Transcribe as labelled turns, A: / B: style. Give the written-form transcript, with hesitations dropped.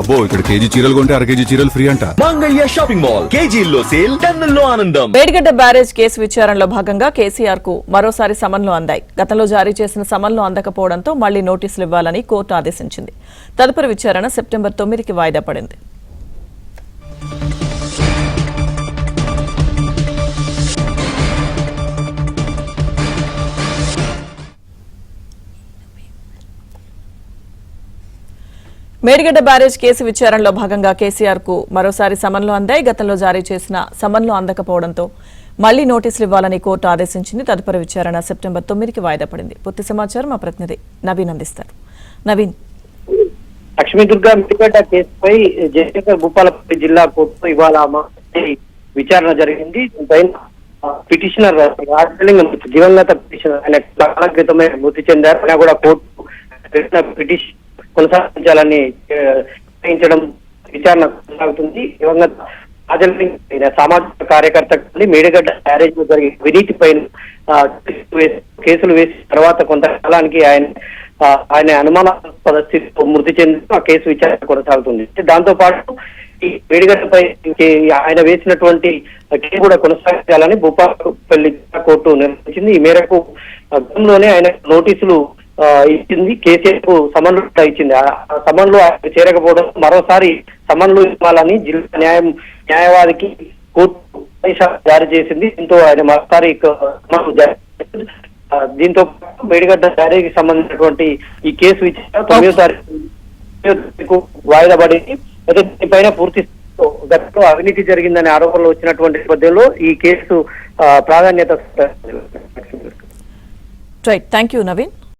A: అబ్బో ఇక్కడ కేజీ చీరలు కొంటే అర కేజీ చీరలు ఫ్రీ అంట.
B: మంగళ్య షాపింగ్ మాల్ కేజీల్లో సేల్, టన్నుల్లో ఆనందం.
C: మేడిగడ్డ బ్యారేజ్ కేసు విచారణలో భాగంగా కేసీఆర్ కు మరోసారి సమన్లు అందాయి. గతంలో జారీ చేసిన సమన్లు అందకపోవడంతో మళ్లీ నోటీసులు ఇవ్వాలని కోర్టు ఆదేశించింది. తదుపరి విచారణ సెప్టెంబర్ 9కి వాయిదా పడింది. మేడిగడ్డ బ్యారేజ్ కేసు విచారణలో భాగంగా కేసీఆర్ కు మరోసారి సమన్లు అందాయి. గతంలో జారీ చేసిన సమన్లు అందకపోవడంతో మళ్లీ నోటీసులు ఇవ్వాలని కోర్టు ఆదేశించింది. తదుపరి విచారణ సెప్టెంబర్ 9కి వాయిదా పడింది. పూర్తి సమాచారం మా ప్రతినిధి నవీన్ అందిస్తారు. నవీన్,
D: లక్ష్మీదుర్గ మేడిగడ్డ కేసుపై జయశంకర్ భూపాలపల్లి జిల్లా కోర్టులో ఇవాళ విచారణ జరిగింది. దీనిపైన పిటిషనర్ రాజలింగం దివంగత పిటిషనర్ ఆయన కాలం క్రితమే మృతి చెందారు. ఆయన కూడా కోర్టు పిటిషన్ కొనసాగించాలని నిర్ణయించడం విచారణ కొనసాగుతుంది. దివంగత రాజలింగం సామాజిక కార్యకర్త మేడిగడ్డ బ్యారేజ్ లో జరిగే వినీతి పైన కేసులు వేసిన తర్వాత కొంతకాలానికి ఆయన అనుమానాస్పద స్థితిలో మృతి చెంది ఆ కేసు విచారణ కొనసాగుతుంది. దాంతో పాటు ఈ మేడిగడ్డపై ఆయన వేసినటువంటి కేసు కూడా కొనసాగించాలని భూపాలపల్లి కోర్టు నిర్ణయించింది. ఈ మేరకు గతంలోనే ఆయన నోటీసులు ఇచ్చింది. కేసీఆర్ కు సమన్లు ఇచ్చింది. ఆ సమన్లు ఆయన చేరకపోవడం మరోసారి సమన్లు ఇవ్వాలని జిల్లా న్యాయవాదికి కోర్టు జారీ చేసింది. దీంతో ఆయన మరోసారి దీంతో మేడిగడ్డ బ్యారేజీకి సంబంధించినటువంటి ఈ కేసు విచారణ 9వ తారీఖు వాయిదా పడింది. అయితే దీనిపైన పూర్తి గతంలో అవినీతి జరిగిందనే ఆరోపణలు వచ్చినటువంటి నేపథ్యంలో ఈ కేసు ప్రాధాన్యత.
C: Right, thank you Naveen.